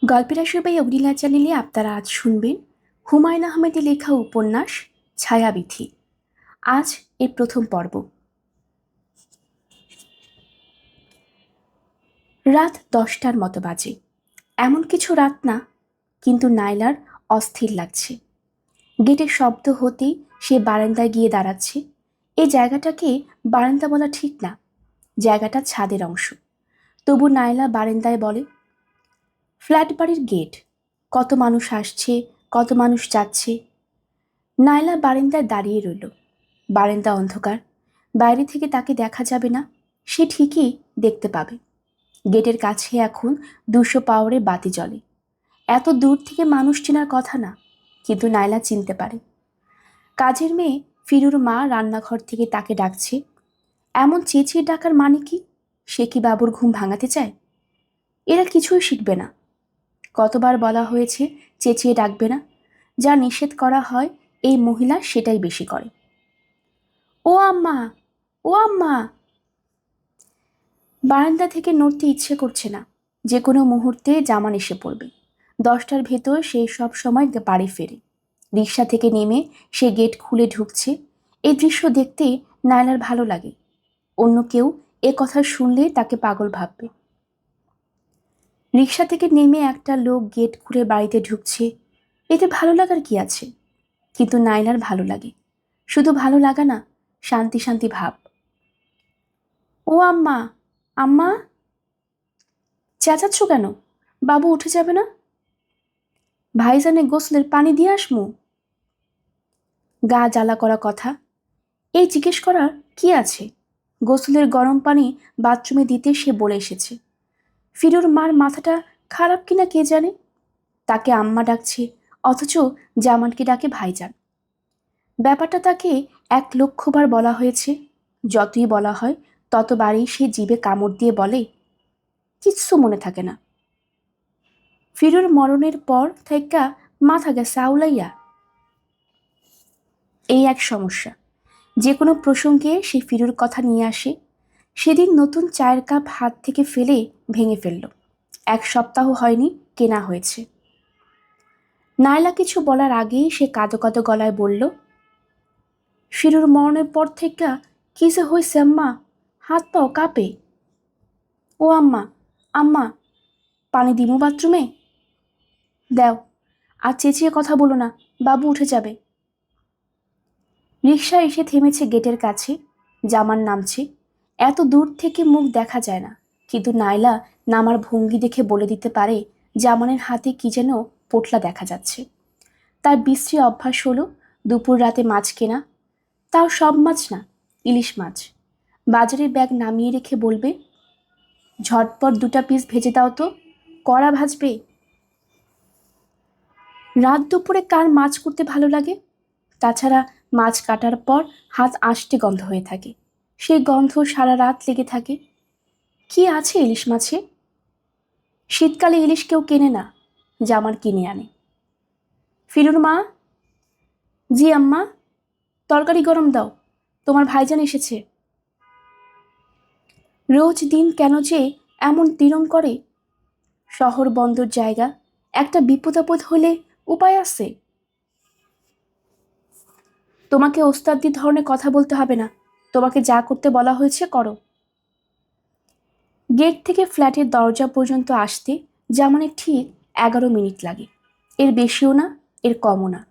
গল্পের আসর বাই অগ্নিলা চ্যানেলে আপনারা আজ শুনবেন হুমায়ুন আহমেদের লেখা উপন্যাস ছায়াবিথি। আজ এর প্রথম পর্ব। রাত 10টার মতো বাজে। এমন কিছু রাত না, কিন্তু নাইলার অস্থির লাগছে। গেটের শব্দ হতেই সে বারান্দায় গিয়ে দাঁড়াচ্ছে। এই জায়গাটাকে বারান্দা বলা ঠিক না, জায়গাটা ছাদের অংশ। তবু নাইলা বারান্দায় বলে, ফ্ল্যাট বাড়ির গেট, কত মানুষ আসছে, কত মানুষ যাচ্ছে। নায়লা বারান্দায় দাঁড়িয়ে রইল। বারান্দা অন্ধকার, বাইরে থেকে তাকে দেখা যাবে না, সে ঠিকই দেখতে পাবে। গেটের কাছে এখন 200 পাওয়ারে বাতি জ্বলে। এত দূর থেকে মানুষ চেনার কথা না, কিন্তু নায়লা চিনতে পারে। কাজের মেয়ে ফিরুর মা রান্নাঘর থেকে তাকে ডাকছে। এমন চেঁচিয়ে ডাকার মানে কি? সে কি বাবুর ঘুম ভাঙাতে চায়? এরা কিছুই শিখবে না। কতবার বলা হয়েছে চেঁচিয়ে ডাকবে না। যা নিষেধ করা হয় এই মহিলা সেটাই বেশি করে। ও আম্মা, ও আম্মা। বারান্দা থেকে নড়তে ইচ্ছে করছে না, যে কোনো মুহূর্তে জামান এসে পড়বে। 10টার ভেতর সে সব সময় বাড়ি ফেরে। রিক্সা থেকে নেমে সে গেট খুলে ঢুকছে। এই দৃশ্য দেখতে নায়লার ভালো লাগে। অন্য কেউ এ কথা শুনলে তাকে পাগল ভাববে। রিক্সা থেকে নেমে একটা লোক গেট খুলে বাড়িতে ঢুকছে, এতে ভালো লাগার কি আছে? কিন্তু নায়লার ভালো লাগে। শুধু ভালো লাগা না, শান্তি শান্তি ভাব। ও আম্মা, আম্মা। চেঁচাচ্ছ কেন? বাবু উঠে যাবে না? ভাইজানে গোসলের পানি দিয়ে আসমু? গা জ্বালা করা কথা। এই জিজ্ঞেস করার কি আছে? গোসলের গরম পানি বাথরুমে দিতে সে বলে এসেছে। ফিরুর মার মাথাটা খারাপ কিনা কে জানে, তাকে আম্মা ডাকছে অথচ জামানকে ডাকে ভাইজান। ব্যাপারটা তাকে 1,00,000 বার বলা হয়েছে। যতই বলা হয় ততবারই সে জিভে কামড় দিয়ে বলে, কিচ্ছু মনে থাকে না। ফিরুর মরণের পর থেইকা মাথা গেছে আউলাইয়া। এই এক সমস্যা। যে কোনো প্রসঙ্গে সে ফিরুর কথা নিয়ে আসে। সেদিন নতুন চায়ের কাপ হাত থেকে ফেলে ভেঙে ফেলল। 1 সপ্তাহ হয়নি কেনা হয়েছে। নায়লা কিছু বলার আগেই সে কাঁদো কাঁদো গলায় বলল, ফিরুর মরণের পর থেকে কি যে হয়েছে আম্মা, হাত পাও কাঁপে। ও আম্মা, আম্মা, পানি দিমু বাথরুমে? দাও। আর চেঁচিয়ে কথা বলো না, বাবু উঠে যাবে। রিকশা এসে থেমেছে গেটের কাছে। জামান নামছে। এত দূর থেকে মুখ দেখা যায় না, কিন্তু নায়লা নামার ভঙ্গি দেখে বলে দিতে পারে জামানের হাতে কি যেন পোটলা দেখা যাচ্ছে। তার বিশ্রী অভ্যাস হলো দুপুর রাতে মাছ কেনা, তাও সব মাছ না, ইলিশ মাছ। বাজারে ব্যাগ নামিয়ে রেখে বলবে, ঝটপট 2টা পিস ভেজে দাও তো, কড়া ভাজবে। রাত দুপুরে কার মাছ করতে ভালো লাগে? তাছাড়া মাছ কাটার পর হাত আষ্টে গন্ধ হয়ে থাকে। সেই গন্ধ সারা রাত লেগে থাকে। কি আছে ইলিশ মাছে? শীতকালে ইলিশ কেউ কেনে না, জামার কিনে আনে। ফিরুর মা। জি আম্মা। তরকারি গরম দাও, তোমার ভাইজান এসেছে। রোজ দিন কেন যে এমন তিরম করে? শহর বন্দর জায়গা, একটা বিপদ আপদ হলে উপায় আছে। তোমাকে ওস্তাদি ধরনের কথা বলতে হবে না, তোমাকে যা করতে বলা হয়েছে করো। গেট থেকে ফ্ল্যাটের দরজা পর্যন্ত আসতে জামানের ঠিক 11 মিনিট লাগে। এর বেশিও না, এর কমও না।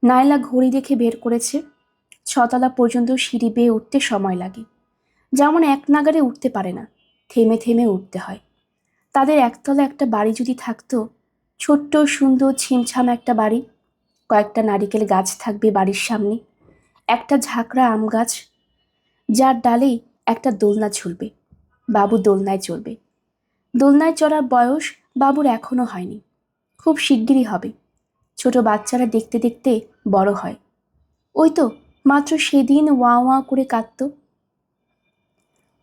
নায়লা ঘড়ি দেখে বের করেছে। 6তলা পর্যন্ত সিঁড়ি বেয়ে উঠতে সময় লাগে। যেমন এক নাগাড়ে উঠতে পারে না, থেমে থেমে উঠতে হয়। তাদের একতলা একটা বাড়ি যদি থাকতো, ছোট্ট সুন্দর ছিমছাম একটা বাড়ি। কয়েকটা নারিকেল গাছ থাকবে বাড়ির সামনে, একটা ঝাঁকড়া আম গাছ, যার ডালেই একটা দোলনা ঝুলবে। বাবু দোলনায় চড়বে। দোলনায় চড়ার বয়স বাবুর এখনো হয়নি, খুব শিগগিরই হবে। ছোট বাচ্চারা দেখতে দেখতে বড় হয়। ওই তো মাত্র সেদিন ওয়া ওয়া করে কাঁদত।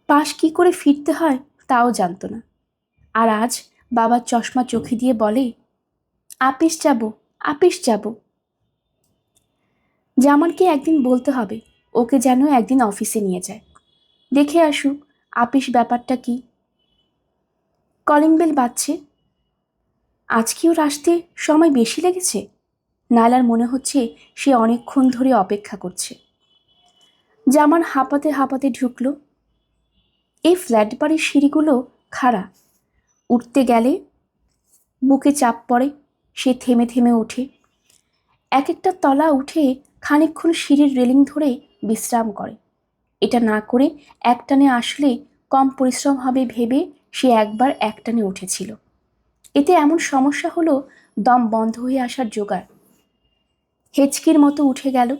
পাশ কি করে ফিরতে হয় তাও জানতো না। আর আজ বাবার চশমা চোখে দিয়ে বলে, আপিস যাব, আপিস যাব। জামানকে একদিন বলতে হবে ওকে যেন একদিন অফিসে নিয়ে যায়, দেখে আসুক আপিস ব্যাপারটা কি। কলিং বেল বাজছে। আজকে ওর আসতে সময় বেশি লেগেছে। নায়লার মনে হচ্ছে সে অনেকক্ষণ ধরে অপেক্ষা করছে। জামান হাঁপাতে হাঁপাতে ঢুকলো। এই ফ্ল্যাট বাড়ির সিঁড়িগুলো খাড়া, উঠতে গেলে বুকে চাপ পড়ে। সে থেমে থেমে ওঠে। এক একটা তলা উঠে খানিকক্ষণ সিঁড়ির রেলিং ধরে বিশ্রাম করে। এটা না করে একটানে আসলে কম পরিশ্রম হবে ভেবে সে একবার একটানে উঠেছিল। এতে এমন সমস্যা হলো দম বন্ধ হয়ে আসার জোগাড়। হেঁচকির মতো উঠে গেল।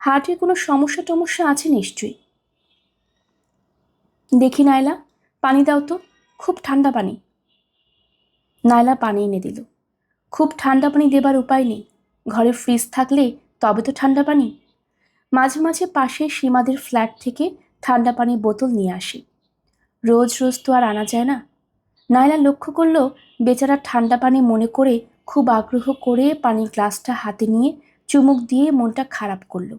হার্টের কোনো সমস্যা টমস্যা আছে নিশ্চয়ই। দেখি নায়লা, পানি দাও তো, খুব ঠান্ডা পানি। নায়লা পানি এনে দিল। খুব ঠান্ডা পানি দেবার উপায় নেই, ঘরে ফ্রিজ থাকলে তবে তো ঠান্ডা পানি। মাঝে মাঝে পাশের সীমাদের ফ্ল্যাট থেকে ঠান্ডা পানির বোতল নিয়ে আসি। রোজ রোজ তো আর আনা যায় না। নায়লা লক্ষ্য করল বেচারা ঠান্ডা পানি মনে করে খুব আগ্রহ করে পানির গ্লাসটা হাতে নিয়ে চুমুক দিয়ে মনটা খারাপ করল।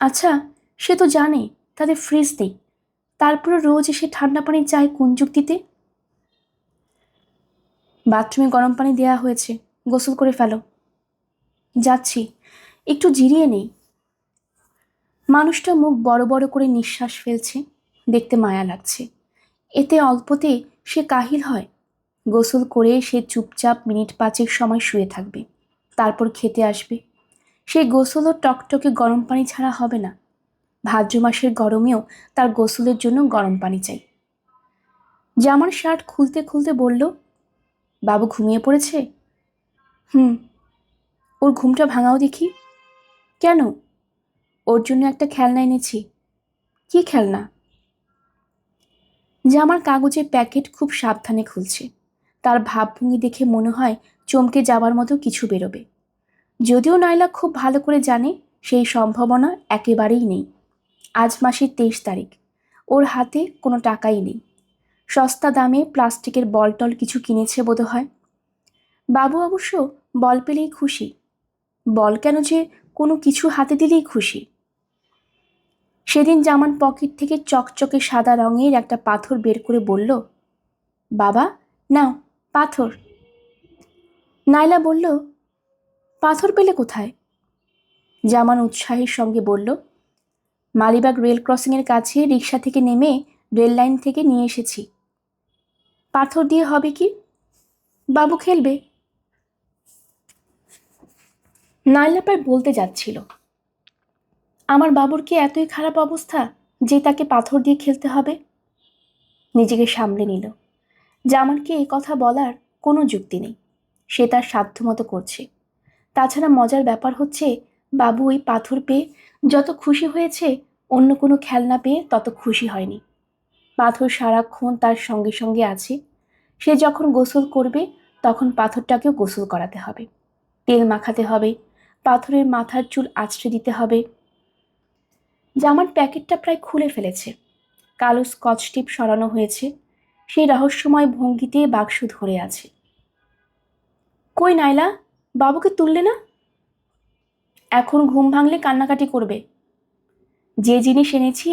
আচ্ছা, সে তো জানে তাদের ফ্রিজ নেই, তারপরে রোজ এসে ঠান্ডা পানি চায় কোন যুক্তিতে? বাথরুমে গরম পানি দেয়া হয়েছে, গোসল করে ফেলো। যাচ্ছি, একটু জিরিয়ে নেই। মানুষটা মুখ বড় বড় করে নিঃশ্বাস ফেলছে, দেখতে মায়া লাগছে। এতে অল্পতে সে কাহিল হয়। গোসল করে সে চুপচাপ মিনিট পাঁচেক সময় শুয়ে থাকবে, তারপর খেতে আসবে। সেই গোসলও টকটকে গরম পানি ছাড়া হবে না। ভাদ্র মাসের গরমেও তার গোসলের জন্য গরম পানি চাই। জামার শার্ট খুলতে খুলতে বলল, বাবু ঘুমিয়ে পড়েছে? হুম। ওর ঘুমটা ভাঙাও দেখি। কেন? ওর জন্য একটা খেলনা এনেছি। কি খেলনা? জামার কাগজের প্যাকেট খুব সাবধানে খুলছে। তার ভাবভঙ্গি দেখে মনে হয় চমকে যাবার মতো কিছু বেরোবে। যদিও নাইলা খুব ভালো করে জানে সেই সম্ভাবনা একেবারেই নেই। আজ মাসের 23 তারিখ, ওর হাতে কোনো টাকাই নেই। সস্তা দামে প্লাস্টিকের বলটল কিছু কিনেছে বোধহয়। বাবু অবশ্য বল পেলেই খুশি। বল কেন, যে কোনো কিছু হাতে দিলেই খুশি। সেদিন জামান পকেট থেকে চকচকে সাদা রঙের একটা পাথর বের করে বলল, বাবা নাও পাথর। নাইলা বলল, পাথর পেলে কোথায়? জামান উৎসাহের সঙ্গে বলল, মালিবাগ রেল ক্রসিংয়ের কাছে রিক্সা থেকে নেমে রেল লাইন থেকে নিয়ে এসেছি। পাথর দিয়ে হবে কি? বাবু খেলবে। নাইলা প্রায় বলতে যাচ্ছিল, আমার বাবুর কি এতই খারাপ অবস্থা যে তাকে পাথর দিয়ে খেলতে হবে? নিজেকে সামলে নিল। জামানকে এই কথা বলার কোনো যুক্তি নেই। সে তার সাধ্যমতো করছে। তাছাড়া মজার ব্যাপার হচ্ছে, বাবু ওই পাথর পেয়ে যত খুশি হয়েছে অন্য কোনো খেলনা পেয়ে তত খুশি হয়নি। পাথর সারাক্ষণ তার সঙ্গে সঙ্গে আছে। সে যখন গোসল করবে তখন পাথরটাকেও গোসল করাতে হবে, তেল মাখাতে হবে, পাথরের মাথার চুল আঁচড়ে দিতে হবে। জামার প্যাকেটটা প্রায় খুলে ফেলেছে। কালো স্কচ টিপ সরানো হয়েছে। সেই রহস্যময় ভঙ্গিতে বাক্স ধরে আছে। কই নাইলা, বাবুকে তুললে না? এখন ঘুম ভাঙলে কান্নাকাটি করবে। যে জিনিস এনেছি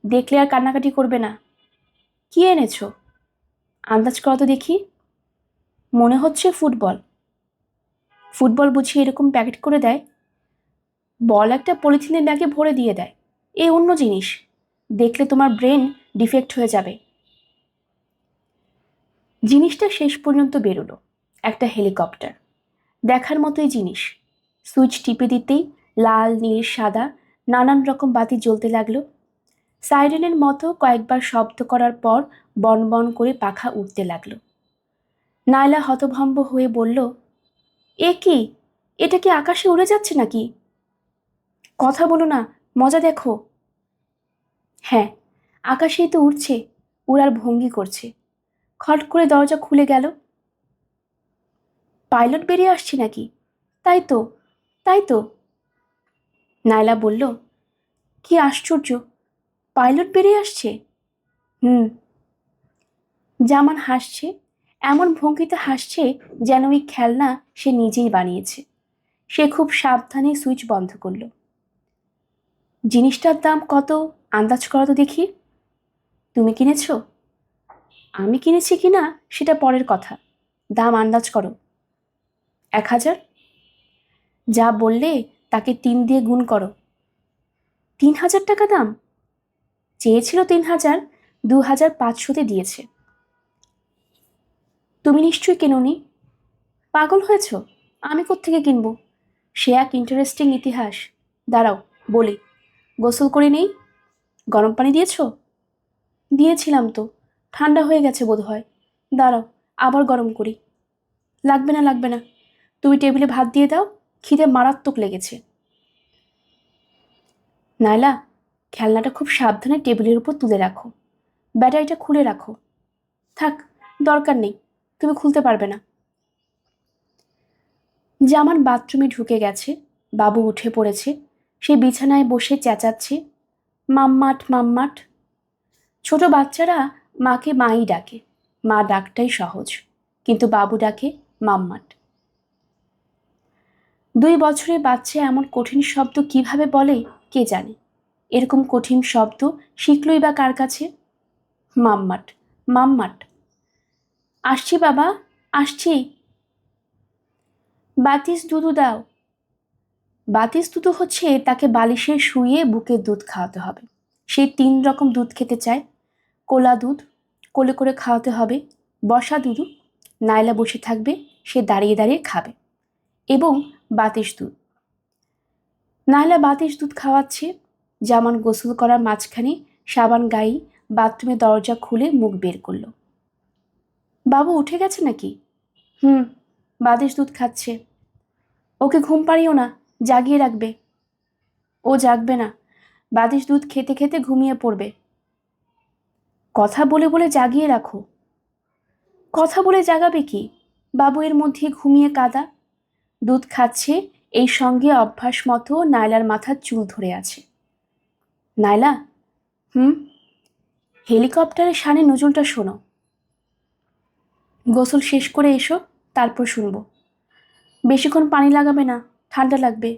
দেখলে আর কান্নাকাটি করবে না। কি এনেছো? আন্দাজ করা তো দেখি। মনে হচ্ছে ফুটবল। ফুটবল বুঝিয়ে এরকম প্যাকেট করে দেয়? বল একটা পলিথিনের ব্যাগে ভরে দিয়ে দেয়। এ অন্য জিনিস, দেখলে তোমার ব্রেন ডিফেক্ট হয়ে যাবে। জিনিসটা শেষ পর্যন্ত বেরোলো, একটা হেলিকপ্টার। দেখার মতোই জিনিস। সুইচ টিপে দিতেই লাল নীল সাদা নানান রকম বাতি জ্বলতে লাগলো। সাইরেনের মতো কয়েকবার শব্দ করার পর বন বন করে পাখা উঠতে লাগলো। নায়লা হতভম্ব হয়ে বলল, এ কি? এটা কি আকাশে উড়ে যাচ্ছে নাকি? কথা বলো না, মজা দেখো। হ্যাঁ, আকাশেই তো উড়ছে, উড়ার ভঙ্গি করছে। খট করে দরজা খুলে গেল। পাইলট বেরিয়ে আসছে নাকি? তাই তো, তাই তো। নায়লা বলল, কি আশ্চর্য, পাইলট বেরিয়ে আসছে। হুম। জামান হাসছে, এমন ভঙ্গিতে হাসছে যেন ওই খেলনা সে নিজেই বানিয়েছে। সে খুব সাবধানে সুইচ বন্ধ করল। জিনিসটার দাম কত আন্দাজ করা তো দেখি। তুমি কিনেছো? আমি কিনেছি কিনা সেটা পরের কথা। দাম আন্দাজ করো। 1000। যা বললে তাকে 3 দিয়ে গুণ করো। 3000 টাকা দাম? চেয়েছিল 3000, 2500-তে দিয়েছে। তুমি নিশ্চয়ই কেননি? পাগল হয়েছ? আমি কোত্থেকে কিনবো? সে এক ইন্টারেস্টিং ইতিহাস। দাঁড়াও বলি। গোসল করে নেই? গরম পানি দিয়েছো? দিয়েছিলাম তো, ঠান্ডা হয়ে গেছে বোধ হয়। দাঁড়াও আবার গরম করি। লাগবে না লাগবে না, তুমি টেবিলে ভাত দিয়ে দাও, খিদে মারাত্মক লেগেছে। নাইলা, খেলনাটা খুব সাবধানে টেবিলের উপর তুলে রাখো। ব্যাটারিটা খুলে রাখো। থাক, দরকার নেই, তুমি খুলতে পারবে না। জামান বাথরুমে ঢুকে গেছে, বাবু উঠে পড়েছে, সে বিছানায় বসে চেঁচাচ্ছে, মাম্মাট মাম্মাট। ছোট বাচ্চারা মাকে মাই ডাকে, মা ডাকটাই সহজ, কিন্তু বাবু ডাকে মাম্মাট। 2 বছরের বাচ্চা এমন কঠিন শব্দ কিভাবে বলে কে জানে। এরকম কঠিন শব্দ শিখলই বা কার কাছে? মাম্মাট মাম্মাট। আসছি বাবা, আসছি। বাতিস দুধু দাও। বাতিস দুধু হচ্ছে তাকে বালিশে শুইয়ে বুকের দুধ খাওয়াতে হবে। সে 3 রকম দুধ খেতে চায়। কোলা দুধ, কোলে করে খাওয়াতে হবে। বসা দুধ, নাইলা বসে থাকবে, সে দাঁড়িয়ে দাঁড়িয়ে খাবে। এবং বাতিস দুধ। নাইলা বাতিস দুধ খাওয়াচ্ছে। জামান গোসল করার মাঝখানে সাবান গায়ে বাথরুমে দরজা খুলে মুখ বের করলো। বাবু উঠে গেছে নাকি? হুম, বাতিস দুধ খাচ্ছে। ওকে ঘুম পাড়িও না, জাগিয়ে রাখবে। ও জাগবে না, বাতিস দুধ খেতে খেতে ঘুমিয়ে পড়বে। কথা বলে বলে জাগিয়ে রাখো। কথা বলে জাগাবে কি? বাবু এর মধ্যে ঘুমিয়ে কাদা। দুধ খাচ্ছে, এই সঙ্গে অভ্যাস মতো নাইলার মাথার চুল ধরে আছে। নাইলা, হুম? হেলিকপ্টারের শানে নজরুলটা শোনো। গোসল শেষ করে এসো, তারপর শুনবো। বেশিক্ষণ পানি লাগাবে না, ঠান্ডা লাগবে।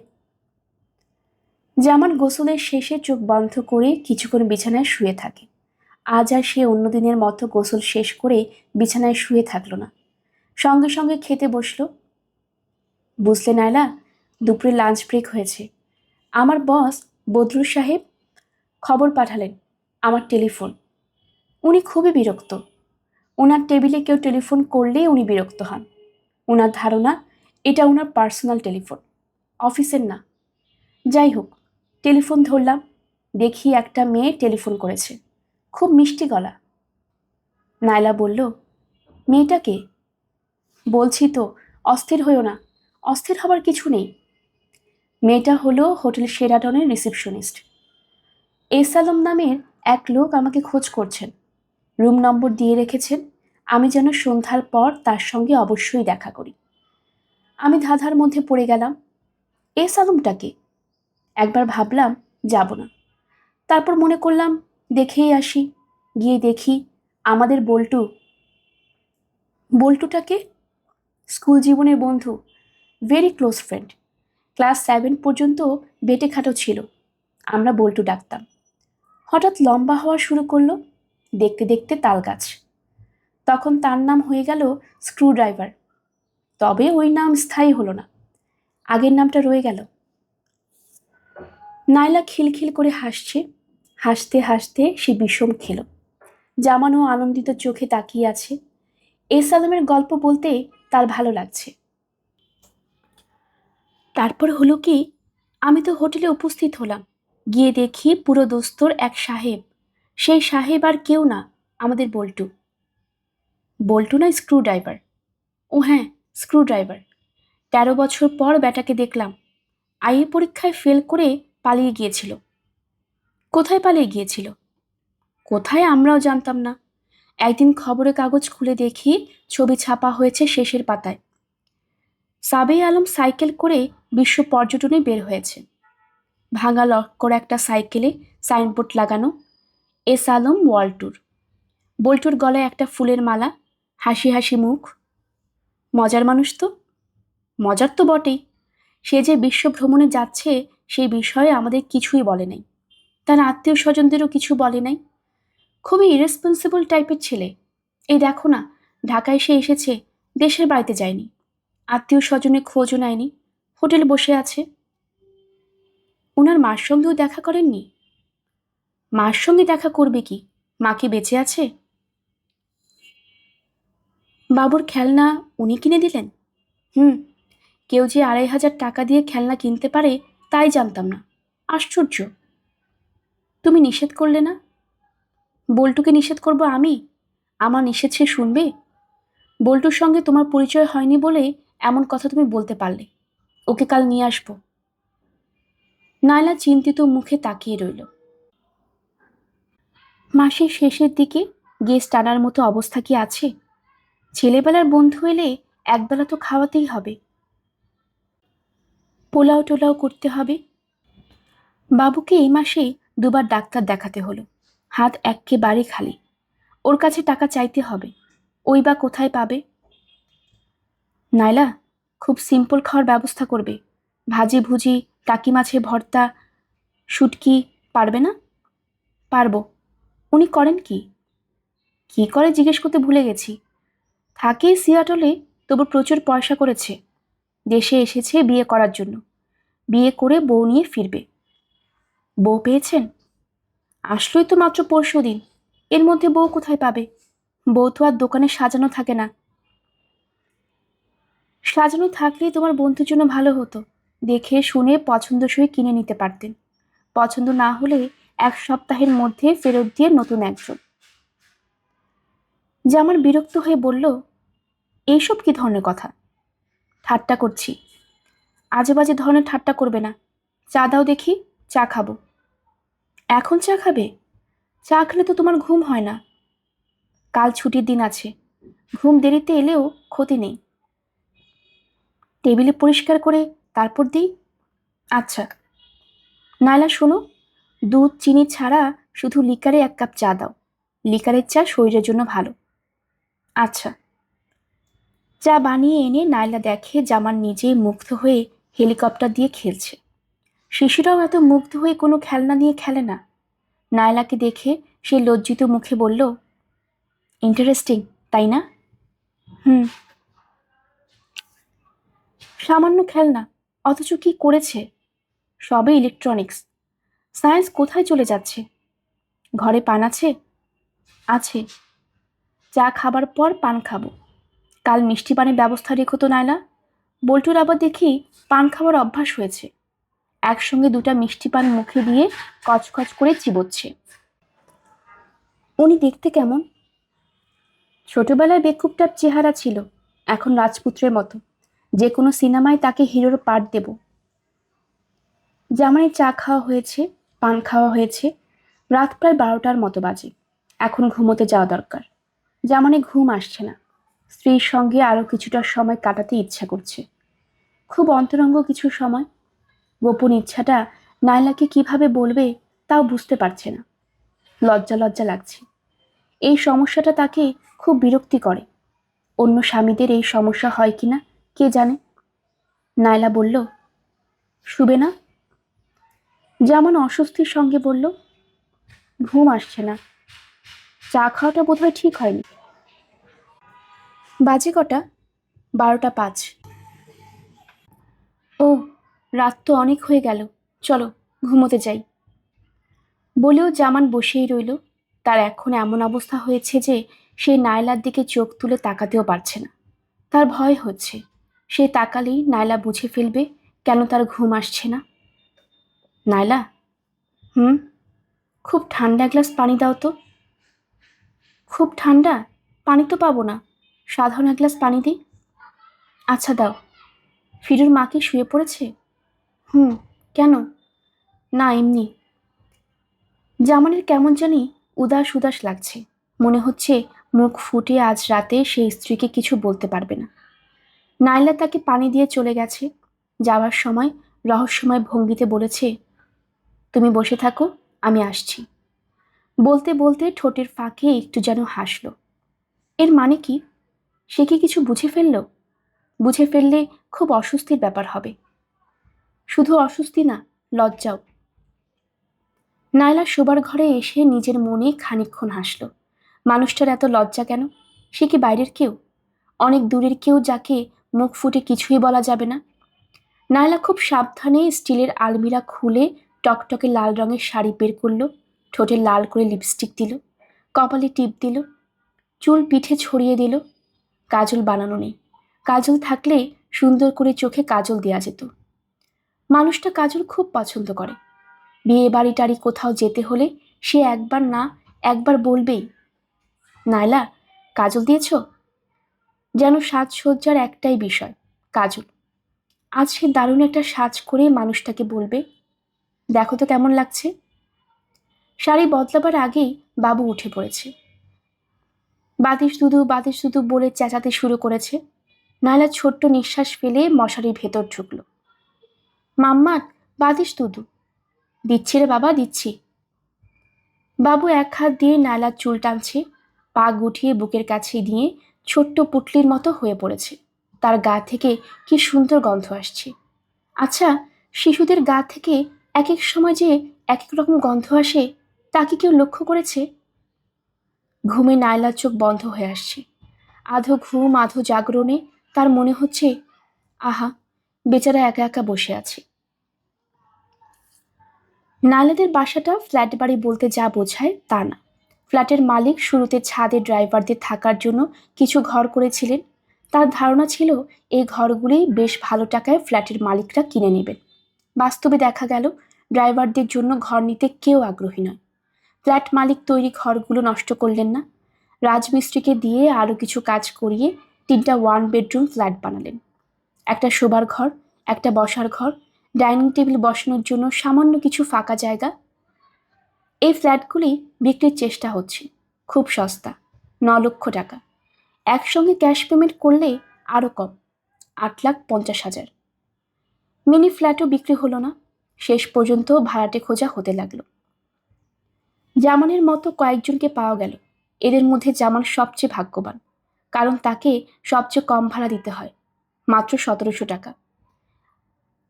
জামান গোসলের শেষে চোখ বন্ধ করে কিছুক্ষণ বিছানায় শুয়ে থাকে। আজ আর সে অন্য দিনের মতো গোসল শেষ করে বিছানায় শুয়ে থাকলো না, সঙ্গে সঙ্গে খেতে বসলো। বুঝলে নাইলা, দুপুরে লাঞ্চ ব্রেক হয়েছে। আমার বস বদরুল সাহেব খবর পাঠালেন, আমার টেলিফোন। উনি খুবই বিরক্ত। ওনার টেবিলে কেউ টেলিফোন করলেই উনি বিরক্ত হন। ওনার ধারণা এটা ওনার পার্সোনাল টেলিফোন, অফিসের না। যাই হোক, টেলিফোন ধরলাম, দেখি একটা মেয়ে টেলিফোন করেছে, খুব মিষ্টি গলা। নাইলা বলল, মেয়েটা কে? বলছি তো, অস্থির হইও না। অস্থির হবার কিছু নেই। মেয়েটা হলো হোটেল শেরাটনের রিসেপশনিস্ট। এস আলম নামের এক লোক আমাকে খোঁজ করছেন, রুম নম্বর দিয়ে রেখেছেন, আমি যেন সন্ধ্যার পর তার সঙ্গে অবশ্যই দেখা করি। আমি ধাঁধার মধ্যে পড়ে গেলাম। এস আলমটাকে একবার ভাবলাম যাব না, তারপর মনে করলাম দেখেই আসি। গিয়ে দেখি আমাদের বল্টু। বল্টুটাকে স্কুল জীবনের বন্ধু, ভেরি ক্লোজ ফ্রেন্ড। ক্লাস 7 পর্যন্ত বেটে খাটো ছিল, আমরা বল্টু ডাকতাম। হঠাৎ লম্বা হওয়া শুরু করলো, দেখতে দেখতে তাল গাছ। তখন তার নাম হয়ে গেল স্ক্রু ড্রাইভার। তবে ওই নাম স্থায়ী হলো না, আগের নামটা রয়ে গেল। নাইলা খিলখিল করে হাসছে, হাসতে হাসতে সে বিষম খেল। জামানও আনন্দিত চোখে তাকিয়ে আছে। এস আলমের গল্প বলতে তার ভালো লাগছে। তারপর হলো কি, আমি তো হোটেলে উপস্থিত হলাম, গিয়ে দেখি পুরো দোস্তর এক সাহেব। সেই সাহেব আর কেউ না, আমাদের বল্টু। বল্টু না, স্ক্রু ড্রাইভার। ও হ্যাঁ, স্ক্রু ড্রাইভার। 13 বছর পর ব্যাটাকে দেখলাম। আইএ পরীক্ষায় ফেল করে পালিয়ে গিয়েছিল। কোথায় পালিয়ে গিয়েছিল? কোথায় আমরাও জানতাম না। একদিন খবরের কাগজ খুলে দেখি ছবি ছাপা হয়েছে শেষের পাতায়। সাবে আলম সাইকেল করে বিশ্ব পর্যটনে বের হয়েছে। ভাঙা লক্কর একটা সাইকেলে সাইনবোর্ড লাগানো, এস আলম ওয়ার্ল্ড ট্যুর। বল্টুর গলায় একটা ফুলের মালা, হাসি হাসি মুখ। মজার মানুষ তো। মজার তো বটেই। সে যে বিশ্ব ভ্রমণে যাচ্ছে সেই বিষয়ে আমাদের কিছুই বলে নাই, তার আত্মীয় স্বজনদেরও কিছু বলে নাই। খুবই ইরেসপন্সিবল টাইপের ছেলে। এই দেখো না, ঢাকায় সে এসেছে, দেশের বাড়িতে যায়নি, আত্মীয় স্বজনের খোঁজও নেয়নি, হোটেলে বসে আছে। ওনার মার সঙ্গেও দেখা করেননি? মার সঙ্গে দেখা করবে কি? মা কি বেঁচে আছে? বাবুর খেলনা উনি কিনে দিলেন? হুম। কেউ যে 2,500 টাকা দিয়ে খেলনা কিনতে পারে তাই জানতাম না। আশ্চর্য। তুমি নিষেধ করলে না? বল্টুকে নিষেধ করব আমি? আমার নিষেধ সে শুনবে? বল্টুর সঙ্গে তোমার পরিচয় হয়নি বলে এমন কথা তুমি বলতে পারলে। ওকে কাল নিয়ে আসবো। নায়লা চিন্তিত মুখে তাকিয়ে রইল। মাসের শেষের দিকে গেস্ট আনার মতো অবস্থা কি আছে? ছেলেবেলার বন্ধু এলে একবেলা তো খাওয়াতেই হবে। পোলাও টোলাও করতে হবে। বাবুকে এই মাসে 2বার ডাক্তার দেখাতে হলো। হাত এক্কেবারে খালি। ওর কাছে টাকা চাইতে হবে। ওই বা কোথায় পাবে? নাইলা, খুব সিম্পল খাওয়ার ব্যবস্থা করবে। ভাজি ভুজি, টাকি মাছের ভর্তা, শুটকি। পারবে না? পারবো। উনি করেন কি? কি করে জিজ্ঞেস করতে ভুলে গেছি। থাকে সিয়াটলে, তবু প্রচুর পয়সা করেছে। দেশে এসেছে বিয়ে করার জন্য। বিয়ে করে বউ নিয়ে ফিরবে। বউ পেয়েছেন? আসলোই তো মাত্র পরশুদিন। এর মধ্যে বউ কোথায় পাবে? বউ তো আর দোকানে সাজানো থাকে না। সাজানো থাকলেই তোমার বন্ধুর জন্য ভালো হতো। দেখে শুনে পছন্দসই কিনে নিতে পারতেন। পছন্দ না হলে 1 সপ্তাহের মধ্যে ফেরত দিয়ে নতুন একজন। জামান বিরক্ত হয়ে বলল, এইসব কি ধরনের কথা? ঠাট্টা করছি। আজে বাজে ধরনের ঠাট্টা করবে না। চা দাও দেখি, চা খাবো। এখন চা খাবে? চা খেলে তো তোমার ঘুম হয় না। কাল ছুটির দিন আছে, ঘুম দেরিতে এলেও ক্ষতি নেই। টেবিলে পরিষ্কার করে তারপর দিই। আচ্ছা। নায়লা শোনো, দুধ চিনি ছাড়া শুধু লিকারে 1 কাপ চা দাও। লিকারের চা শরীরের জন্য ভালো। আচ্ছা। চা বানিয়ে এনে নায়লা দেখে জামান নিজেই মুগ্ধ হয়ে হেলিকপ্টার দিয়ে খেলছে। শিশুরাও এত মুগ্ধ হয়ে কোনো খেলনা নিয়ে খেলে না। নায়লাকে দেখে সে লজ্জিত মুখে বলল, ইন্টারেস্টিং, তাই না? হুম। সামান্য খেলনা, অথচ কি করেছে! সবে ইলেকট্রনিক্স। সায়েন্স কোথায় চলে যাচ্ছে? ঘরে পান আছে? আছে। চা খাবার পর পান খাবো। কাল মিষ্টি পানের ব্যবস্থা রেখো তো নায়লা। বল্টুর আবার দেখি পান খাওয়ার অভ্যাস হয়েছে। একসঙ্গে 2টা মিষ্টি পান মুখে দিয়ে কচকচ করে চিবোচ্ছে। উনি দেখতে কেমন? ছোটবেলায় বেকুবটার চেহারা ছিল, এখন রাজপুত্রের মতো। যে কোনো সিনেমায় তাকে হিরোর পার্ট দেব। জামাইয়ের চা খাওয়া হয়েছে, পান খাওয়া হয়েছে। রাত প্রায় 12টার মতো বাজে। এখন ঘুমোতে যাওয়া দরকার। জামানে ঘুম আসছে না। স্ত্রীর সঙ্গে আরও কিছুটা সময় কাটাতে ইচ্ছা করছে। খুব অন্তরঙ্গ কিছু সময়। গোপন ইচ্ছাটা নায়লাকে কিভাবে বলবে তাও বুঝতে পারছে না। লজ্জা লজ্জা লাগছে। এই সমস্যাটা তাকে খুব বিরক্তি করে। অন্য স্বামীদের এই সমস্যা হয় কিনা কে জানে। নায়লা বলল, শুবে না? জামান অস্বস্তির সঙ্গে বলল, ঘুম আসছে না। চা খাওয়াটা বোধহয় ঠিক হয়নি। বাজে কটা? 12টা 5। ও, রাত তো অনেক হয়ে গেল। চলো ঘুমোতে যাই। বলেও জামান বসেই রইল। তার এখন এমন অবস্থা হয়েছে যে সে নায়লার দিকে চোখ তুলে তাকাতেও পারছে না। তার ভয় হচ্ছে, সে তাকালেই নায়লা বুঝে ফেলবে কেন তার ঘুম আসছে না। নায়লা। হুম। খুব ঠান্ডা 1 গ্লাস পানি দাও তো। খুব ঠান্ডা? পানি তো পাবো না। সাধারণ 1 গ্লাস পানি দিই। আচ্ছা দাও। ফিরুর মা কি শুয়ে পড়েছে? হুম। কেন? না, এমনি। জামানের কেমন জানি উদাস উদাস লাগছে। মনে হচ্ছে মুখ ফুটে আজ রাতে সেই স্ত্রীকে কিছু বলতে পারবে না। নাইলা তাকে পানি দিয়ে চলে গেছে। যাওয়ার সময় রহস্যময় ভঙ্গিতে বলেছে, তুমি বসে থাকো, আমি আসছি। বলতে বলতে ঠোঁটের ফাঁকে একটু যেন হাসল। এর মানে কি? সে কি কিছু বুঝে ফেলল? বুঝে ফেললে খুব অস্বস্তির ব্যাপার হবে। শুধু অস্বস্তি না, লজ্জাও। নায়লা শোবার ঘরে এসে নিজের মনে খানিকক্ষণ হাসল। মানুষটার এত লজ্জা কেন? সে কি বাইরের কেউ? অনেক দূরের কেউ, যাকে মুখ ফুটে কিছুই বলা যাবে না। নায়লা খুব সাবধানে স্টিলের আলমিরা খুলে টকটকে লাল রঙের শাড়ি বের করলো, ঠোঁটে লাল করে লিপস্টিক দিল, কপালে টিপ দিল, চুল পিঠে ছড়িয়ে দিল। কাজল বানানো নেই। কাজল থাকলে সুন্দর করে চোখে কাজল দেওয়া যেত। মানুষটা কাজল খুব পছন্দ করে। বিয়ে বাড়ি টাড়ি কোথাও যেতে হলে সে একবার না একবার বলবেই, নায়লা কাজল দিয়েছ? যেন সাজসজ্জার একটাই বিষয়, কাজল। আজ সে দারুণ একটা সাজ করে মানুষটাকে বলবে, দেখো তো কেমন লাগছে। শাড়ি বদলাবার আগেই বাবু উঠে পড়েছে। বাতিস দুদু বাতিস দুদু বলে চেঁচাতে শুরু করেছে। নায়লা ছোট্ট নিঃশ্বাস ফেলে মশারির ভেতর ঢুকল। মাম্মা, বাতিস দুদু। দিচ্ছি রে বাবা, দিচ্ছি। বাবু এক হাত দিয়ে নায়লার চুল টানছে, পা গুটিয়ে বুকের কাছে দিয়ে ছোট্ট পুটলির মতো হয়ে পড়েছে। তার গা থেকে কি সুন্দর গন্ধ আসছে। আচ্ছা, শিশুদের গা থেকে এক এক সময় যে এক এক রকম গন্ধ আসে, তা কি কেউ লক্ষ্য করেছে? ঘুমে নায়লার চোখ বন্ধ হয়ে আসছে। আধো ঘুম আধো জাগরণে তার মনে হচ্ছে, আহা, বেচারা একা একা বসে আছে। নায়লাদের বাসাটা ফ্ল্যাট বাড়ি বলতে যা বোঝায় তা না। ফ্ল্যাটের মালিক শুরুতে ছাদে ড্রাইভারদের থাকার জন্য কিছু ঘর করেছিলেন। তার ধারণা ছিল এই ঘরগুলি বেশ ভালো টাকায় ফ্ল্যাটের মালিকরা কিনে নেবেন। বাস্তবে দেখা গেল ড্রাইভারদের জন্য ঘর নিতে কেউ আগ্রহী নয়। ফ্ল্যাট মালিক তৈরি ঘরগুলো নষ্ট করলেন না, রাজমিস্ত্রিকে দিয়ে আরও কিছু কাজ করিয়ে 3টা 1 বেডরুম ফ্ল্যাট বানালেন। একটা শোবার ঘর, একটা বসার ঘর, ডাইনিং টেবিল বসানোর জন্য সামান্য কিছু ফাঁকা জায়গা। এই ফ্ল্যাটগুলি বিক্রির চেষ্টা হচ্ছে, খুব সস্তা, 9 লক্ষ টাকা। একসঙ্গে ক্যাশ পেমেন্ট করলে আরও কম, 8,50,000। মিনি ফ্ল্যাটও বিক্রি হলো না। শেষ পর্যন্ত ভাড়াটে খোঁজা হতে লাগলো। জামানের মতো কয়েকজনকে পাওয়া গেল। এদের মধ্যে জামান সবচেয়ে ভাগ্যবান, কারণ তাকে সবচেয়ে কম ভাড়া দিতে হয়, মাত্র 1700 টাকা।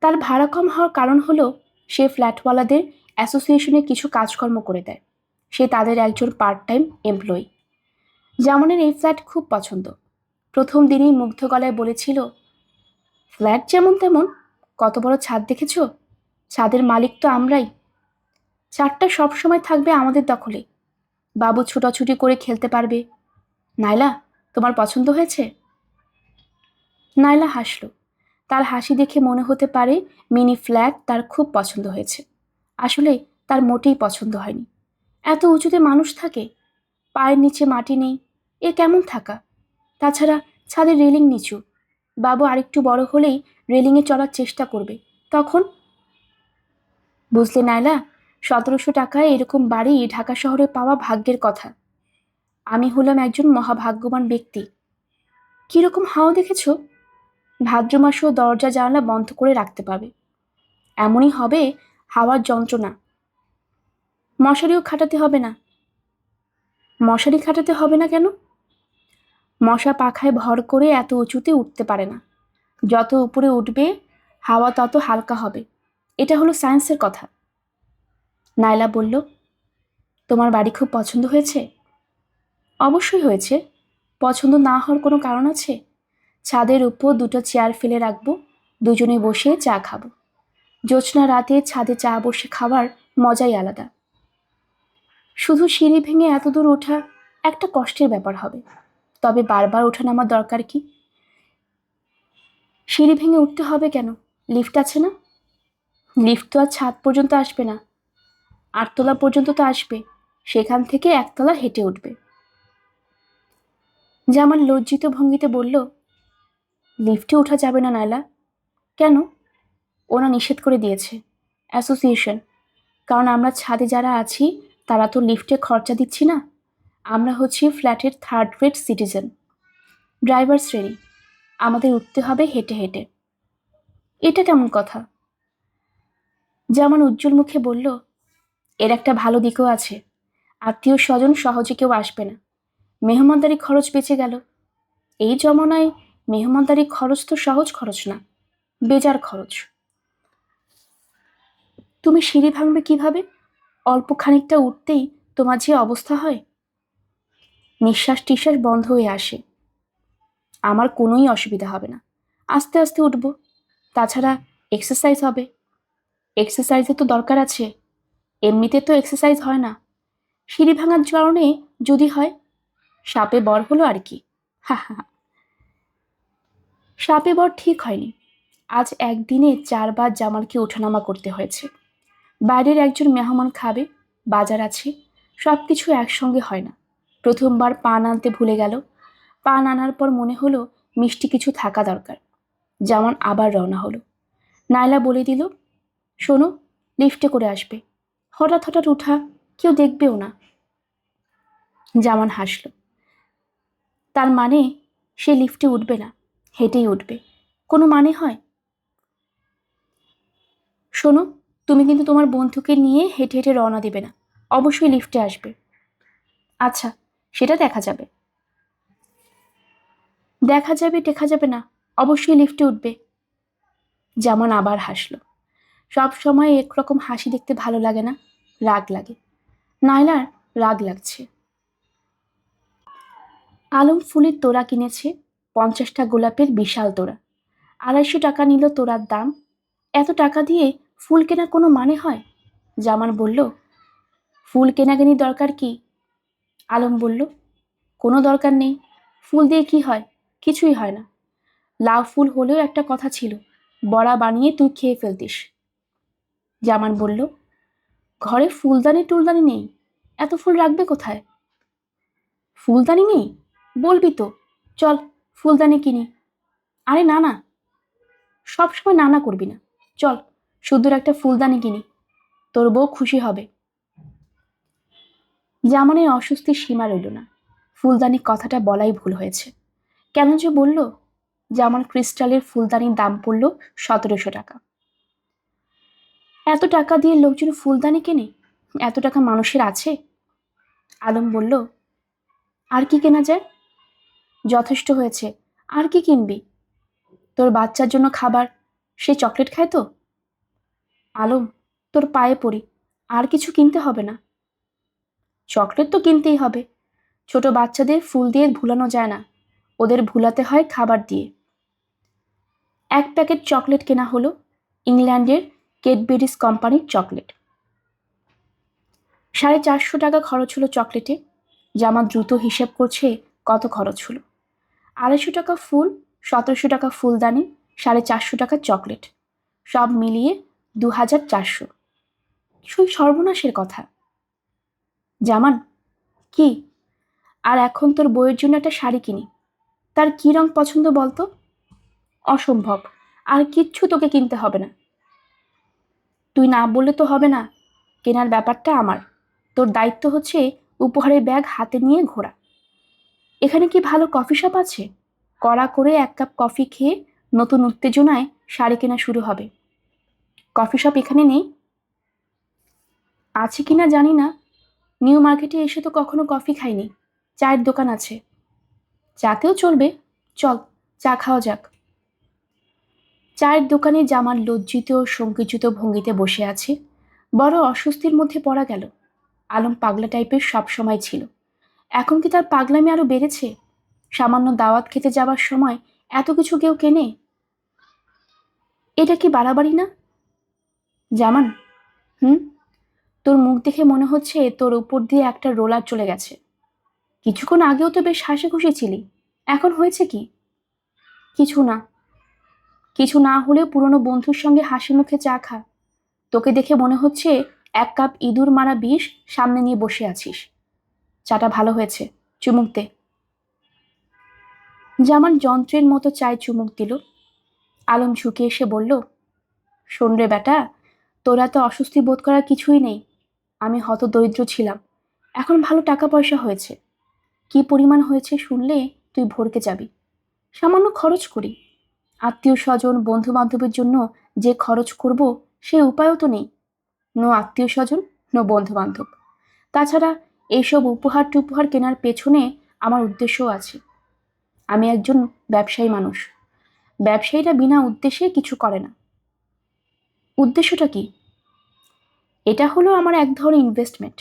তার ভাড়া কম হওয়ার কারণ হলো সে ফ্ল্যাটওয়ালাদের অ্যাসোসিয়েশনে কিছু কাজকর্ম করে দেয়। সে তাদের একজন পার্ট টাইম এমপ্লয়ি। জামানের এই ফ্ল্যাট খুব পছন্দ। প্রথম দিনেই মুগ্ধ গলায় বলেছিল, ফ্ল্যাট যেমন তেমন, কত বড় ছাদ দেখেছ? ছাদের মালিক তো আমরাই। ছাদটা সবসময় থাকবে আমাদের দখলে। বাবু ছুটাছুটি করে খেলতে পারবে। নায়লা, তোমার পছন্দ হয়েছে? নায়লা হাসল। তার হাসি দেখে মনে হতে পারে মিনি ফ্ল্যাট তার খুব পছন্দ হয়েছে। আসলে তার মোটেই পছন্দ হয়নি। এত উঁচুতে মানুষ থাকে, পায়ের নিচে মাটি নেই, এ কেমন থাকা? তাছাড়া ছাদের রেলিং নিচু। বাবু আরেকটু বড় হলেই রেলিংয়ে চড়ার চেষ্টা করবে, তখন? বুঝলে নায়লা, 1700 টাকায় এরকম বাড়ি ঢাকা শহরে পাওয়া ভাগ্যের কথা। আমি হলাম একজন মহাভাগ্যবান ব্যক্তি। কিরকম হাওয়া দেখেছ? ভাদ্র মাসেও দরজা জানালা বন্ধ করে রাখতে পাবে। এমনই হবে হাওয়ার যন্ত্রণা। মশারিও খাটাতে হবে না। মশারি খাটাতে হবে না কেন? মশা পাখায় ভর করে এত উঁচুতে উঠতে পারে না। যত উপরে উঠবে হাওয়া তত হালকা হবে। এটা হলো সায়েন্সের কথা। নায়লা বলল, তোমার বাড়ি খুব পছন্দ হয়েছে? অবশ্যই হয়েছে। পছন্দ না হওয়ার কোনো কারণ আছে? ছাদের উপর 2টো চেয়ার ফেলে রাখবো, দুজনে বসে চা খাবো। জ্যোৎস্না রাতে ছাদে চা বসে খাওয়ার মজাই আলাদা। শুধু সিঁড়ি ভেঙে এত দূর ওঠা একটা কষ্টের ব্যাপার হবে, তবে বারবার ওঠানামার দরকার কি? সিঁড়ি ভেঙে উঠতে হবে কেন? লিফট আছে না? লিফট তো আর ছাদ পর্যন্ত আসবে না, 8তলা পর্যন্ত তো আসবে, সেখান থেকে 1তলা হেঁটে উঠবে। জামান লজ্জিত ভঙ্গিতে বলল, লিফটে ওঠা যাবে না নায়লা। কেন? ওরা নিষেধ করে দিয়েছে, অ্যাসোসিয়েশন। কারণ আমরা ছাদে যারা আছি তারা তো লিফটে খরচা দিচ্ছি না। আমরা হচ্ছি ফ্ল্যাটের 3rd রেট সিটিজেন, ড্রাইভার শ্রেণী। আমাদের উঠতে হবে হেঁটে হেঁটে। এটা কেমন কথা? জামান উজ্জ্বল মুখে বলল, এর একটা ভালো দিকও আছে। আত্মীয় স্বজন সহজে কেউ আসবে না, মেহমানদারি খরচ বেঁচে গেল। এই জমানায় মেহমানদারি খরচ তো সহজ খরচ না, বেজার খরচ। তুমি সিঁড়ি ভাঙবে কিভাবে? অল্প খানিকটা উঠতেই তোমার যে অবস্থা হয়। নিঃশ্বাস টিশ্বাস বন্ধ হয়ে আসে। আমার কোনোই অসুবিধা হবে না, আস্তে আস্তে উঠবো। তাছাড়া এক্সারসাইজ হবে। এক্সারসাইজের তো দরকার আছে, এমনিতে তো এক্সারসাইজ হয় না। সিঁড়ি ভাঙার কারণে যদি হয়, সাপে বর হলো আর কি। হা হা হা। সাপে বর ঠিক হয়নি। আজ একদিনে 4বার জামালকে ওঠানামা করতে হয়েছে। বাইরের একজন মেহমান খাবে, বাজার আছে, সব কিছু একসঙ্গে হয় না। প্রথমবার পান আনতে ভুলে গেল। পান আনার পর মনে হলো মিষ্টি কিছু থাকা দরকার। জামান আবার রওনা হলো। নায়লা বলে দিল, শোনো, লিফটে করে আসবে। হঠাৎ হঠাৎ উঠা, কেউ দেখবেও না। জামান হাসল। তার মানে সে লিফটে উঠবে না, হেঁটেই উঠবে। কোনো মানে হয়? শোনো, তুমি কিন্তু তোমার বন্ধুকে নিয়ে হেঁটে হেঁটে রওনা দেবে না, অবশ্যই লিফটে আসবে। আচ্ছা, সেটা দেখা যাবে। দেখা যাবে দেখা যাবে না, অবশ্যই লিফটে উঠবে। জামান আবার হাসল। সব সময় একরকম হাসি দেখতে ভালো লাগে না, রাগ লাগে। নায়লার রাগ লাগছে। আলম ফুলের তোড়া কিনেছে, 50টা গোলাপের বিশাল তোড়া। 250 টাকা নিল তোড়ার দাম। এত টাকা দিয়ে ফুল কেনার কোনো মানে হয়? জামান বলল, ফুল কেনাকানি দরকার কি? আলম বলল, কোনো দরকার নেই। ফুল দিয়ে কি হয়? কিছুই হয় না। লাউ ফুল হলেও একটা কথা ছিল, বড়া বানিয়ে তুই খেয়ে ফেলতিস। জামান বলল, ঘরে ফুলদানি টুলদানি নেই, এত ফুল রাখবে কোথায়? ফুলদানি নেই বলবি তো, চল ফুলদানি কিনি। আরে না না, সবসময় না না করবি না, চল শুদ্ধর একটা ফুলদানি কিনি, তোর বউ খুশি হবে। জামানের অস্বস্তির সীমা রইল না। ফুলদানি কথাটা বলাই ভুল হয়েছে। কেন যে বলল? জামান ক্রিস্টালের ফুলদানির দাম পড়ল 1700 টাকা। এত টাকা দিয়ে লোকজন ফুলদানি কেনে? এত টাকা মানুষের আছে? আলম বলল, আর কি কেনা যায়? যথেষ্ট হয়েছে, আর কি কিনবি? তোর বাচ্চার জন্য খাবার, সে চকলেট খায় তো? আলম, তোর পায়ে পড়ি, আর কিছু কিনতে হবে না। চকলেট তো কিনতেই হবে। ছোট বাচ্চাদের ফুল দিয়ে ভুলানো যায় না, ওদের ভুলাতে হয় খাবার দিয়ে। 1 প্যাকেট চকলেট কেনা হলো, ইংল্যান্ডের ক্যাডবেরিজ কোম্পানির চকলেট। 450 টাকা খরচ হলো চকলেটে। জামা দ্রুত হিসেব করছে কত খরচ হলো। 250 টাকা ফুল, 1700 টাকা ফুলদানি, 450 টাকা চকলেট, সব মিলিয়ে 2400। সেই সর্বনাশের কথা। জামান, কি? আর এখন তোর বইয়ের জন্য একটা শাড়ি কিনি, তার কি রং পছন্দ বলতো? অসম্ভব, আর কিচ্ছু তোকে কিনতে হবে না। তুই না বললে তো হবে না, কেনার ব্যাপারটা আমার। তোর দায়িত্ব হচ্ছে উপহারের ব্যাগ হাতে নিয়ে ঘোরা। এখানে কি ভালো কফি শপ আছে? কড়া করে 1 কাপ কফি খেয়ে নতুন উত্তেজনায় শাড়ি কেনা শুরু হবে। কফি শপ এখানে নেই? আছে কিনা জানি না, নিউ মার্কেটে এসে তো কখনো কফি খাইনি। চায়ের দোকান আছে, চাতেও চলবে, চল চা খাওয়া যাক। চায়ের দোকানে জামাল লজ্জিত ও সংকুচিত ভঙ্গিতে বসে আছে। বড় অস্বস্তির মধ্যে পড়া গেল। আলম পাগলা টাইপের সব সময় ছিল, এখন কি তার পাগলামি আরো বেড়েছে? সামান্য দাওয়াত খেতে যাবার সময় এত কিছু কেউ কেনে? এটা কি বাড়াবাড়ি না? জামান, হুম, তোর মুখ দেখে মনে হচ্ছে তোর উপর দিয়ে একটা রোলার চলে গেছে। কিছুক্ষণ আগেও তো বেশ হাসি খুশি ছিলি, এখন হয়েছে কি? কিছু না। কিছু না হলেও পুরনো বন্ধুর সঙ্গে হাসি মুখে চা খা। তোকে দেখে মনে হচ্ছে 1 কাপ ইঁদুর মারা বিষ সামনে নিয়ে বসে আছিস। চাটা ভালো হয়েছে, চুমুক দে। জামান যন্ত্রের মতো চায় চুমুক দিল। আলম ঝুঁকে এসে বলল, শোন রে বেটা, তোরা তো অস্বস্তি বোধ করার কিছুই নেই। আমি হতদরিদ্র ছিলাম, এখন ভালো টাকা পয়সা হয়েছে। কি পরিমাণ হয়েছে শুনলে তুই ভরকে যাবি। সামান্য খরচ করি, আত্মীয় স্বজন বন্ধু বান্ধবের জন্য যে খরচ করব সে উপায়ও তো নেই। নো আত্মীয় স্বজন, নো বন্ধু বান্ধব। তাছাড়া এইসব উপহার টুপহার কেনার পেছনে আমার উদ্দেশ্যও আছে। আমি একজন ব্যবসায়ী মানুষ। ব্যবসায়ীরা বিনা উদ্দেশ্যে কিছু করে না। উদ্দেশ্যটা কি? এটা হলো আমার এক ধরনের ইনভেস্টমেন্ট।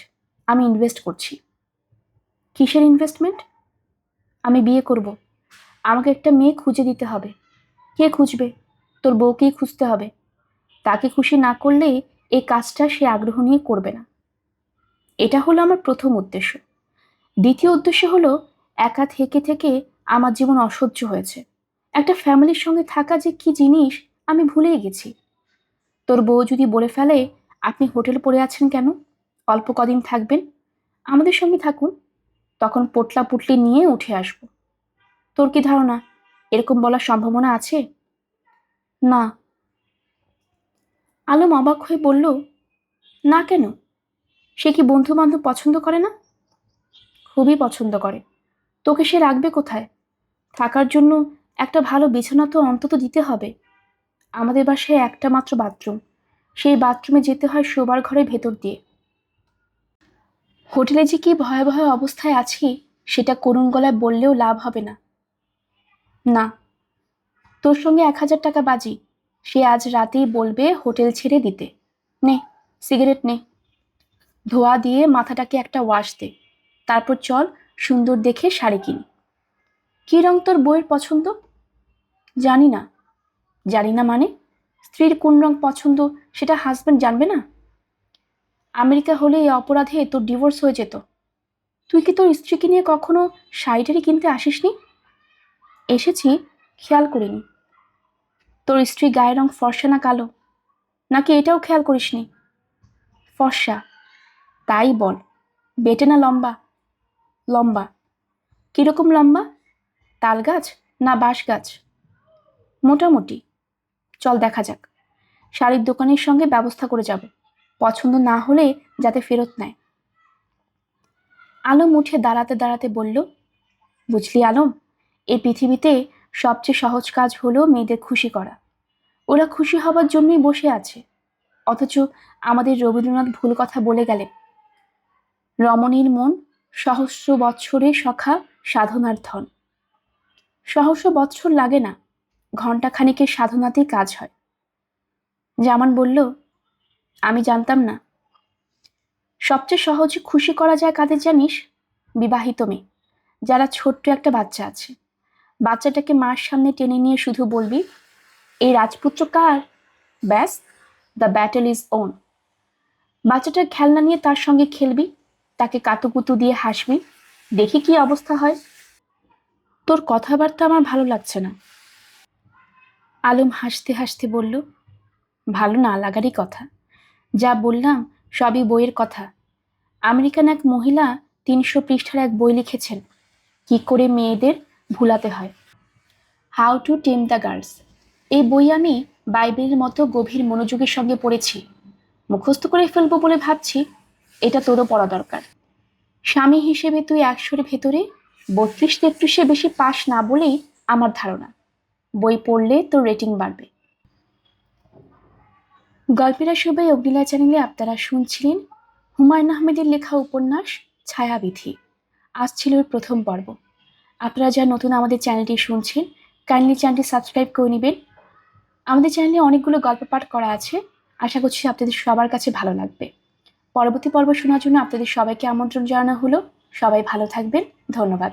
আমি ইনভেস্ট করছি। কিসের ইনভেস্টমেন্ট? আমি বিয়ে করব। আমাকে একটা মেয়ে খুঁজে দিতে হবে। কে খুঁজবে? তোর বউকেই খুঁজতে হবে। তাকে খুশি না করলে এই কাজটা সে আগ্রহ নিয়ে করবে না। এটা হলো আমার প্রথম উদ্দেশ্য। দ্বিতীয় উদ্দেশ্য হলো, একা থেকে থেকে আমার জীবন অসহ্য হয়েছে। একটা ফ্যামিলির সঙ্গে থাকা যে কি জিনিস আমি ভুলেই গেছি। তোর বউ যদি বলে ফেলে, আপনি হোটেল পড়ে আছেন কেন, অল্প কদিন থাকবেন, আমাদের সঙ্গে থাকুন, তখন পোটলা পুটলি নিয়ে উঠে আসবো। তোর কি ধারণা এরকম বলার সম্ভাবনা আছে? না। আলম অবাক হয়ে বলল, না কেন? সে কি বন্ধু বান্ধব পছন্দ করে না? খুবই পছন্দ করে। তোকে সে রাখবে কোথায়? থাকার জন্য একটা ভালো বিছানা তো অন্তত দিতে হবে। আমাদের বাসায় একটা মাত্র বাথরুম, সেই বাথরুমে যেতে হয় শোবার ঘরের ভেতর দিয়ে। হোটেলে যে কি ভয়াবহ অবস্থায় আছি সেটা করুণ গলায় বললেও লাভ হবে না। না, তোর সঙ্গে 1,000 টাকা বাজি, সে আজ রাতেই বলবে হোটেল ছেড়ে দিতে। নে, সিগারেট নে, ধোয়া দিয়ে মাথাটাকে একটা ওয়াশ দে, তারপর চল সুন্দর দেখে শাড়ি কিনি। কি রং তোর বইয়ের পছন্দ? জানি না। জানি না মানে? স্ত্রীর কোন রং পছন্দ সেটা হাজবেন্ড জানবে না? আমেরিকা হলে এই অপরাধে তোর ডিভোর্স হয়ে যেত। তুই কি তোর স্ত্রীকে নিয়ে কখনো শাড়ি টাড়ি কিনতে আসিসনি? এসেছি, খেয়াল করিনি। তোর স্ত্রী গায়ের রং ফর্সা না কালো, নাকি এটাও খেয়াল করিসনি? ফর্সা। তাই বল, বেটে না লম্বা? লম্বা। কিরকম লম্বা? তাল গাছ না বাঁশ গাছ? মোটামুটি। চল দেখা যাক। শাড়ির দোকানের সঙ্গে ব্যবস্থা করে যাব, পছন্দ না হলে যাতে ফেরত নেয়। আলম উঠে দাঁড়াতে দাঁড়াতে বলল, বুঝলি আলম, এই পৃথিবীতে সবচেয়ে সহজ কাজ হলো মেয়েদের খুশি করা। ওরা খুশি হবার জন্যই বসে আছে। অথচ আমাদের রবীন্দ্রনাথ ভুল কথা বলে গেলেন, রমণীর মন সহস্র বৎসরের সখা সাধনার ধন। সহস্র বৎসর লাগে না, ঘণ্টাখানিকের সাধনাতেই কাজ হয়। জামান বলল, আমি জানতাম না। সবচেয়ে সহজে খুশি করা যায় কাদের জানিস? বিবাহিত মেয়ে, যারা ছোট্ট একটা বাচ্চা আছে। বাচ্চাটাকে মার সামনে টেনে নিয়ে শুধু বলবি, এই রাজপুত্র কার? ব্যাস, দ্য ব্যাটেল ইজ ওন। বাচ্চাটার খেলনা নিয়ে তার সঙ্গে খেলবি, তাকে কাতুকুতু দিয়ে হাসবি, দেখি কি অবস্থা হয়। তোর কথাবার্তা আমার ভালো লাগছে না। আলম হাসতে হাসতে বলল, ভালো না লাগারই কথা। যা বললাম সবই বইয়ের কথা। আমেরিকান এক মহিলা 300 পৃষ্ঠার এক বই লিখেছেন, কি করে মেয়েদের ভুলাতে হয়, হাউ টু টেম দ্য গার্লস। এই বই আমি বাইবেলের মতো গভীর মনোযোগের সঙ্গে পড়েছি। মুখস্থ করে ফেলবো বলে ভাবছি, এটা তোরও পড়া দরকার। স্বামী হিসেবে তুই 100-এর ভেতরে 32-33-এর বেশি পাস না বলেই আমার ধারণা। বই পড়লে তোর রেটিং বাড়বে। গল্পেরা সবাই অগ্নিলা চ্যানেলে আপনারা শুনছিলেন হুমায়ুন আহমেদের লেখা উপন্যাস ছায়াবিথি। আজ ছিল এর প্রথম পর্ব। আপনারা যারা নতুন আমাদের চ্যানেলটি শুনছেন, কাইন্ডলি চ্যানেলটি সাবস্ক্রাইব করে নেবেন। আমাদের চ্যানেলে অনেকগুলো গল্প পাঠ করা আছে, আশা করছি আপনাদের সবার কাছে ভালো লাগবে। পরবর্তী পর্ব শোনার জন্য আপনাদের সবাইকে আমন্ত্রণ জানানো হলো। সবাই ভালো থাকবেন, ধন্যবাদ।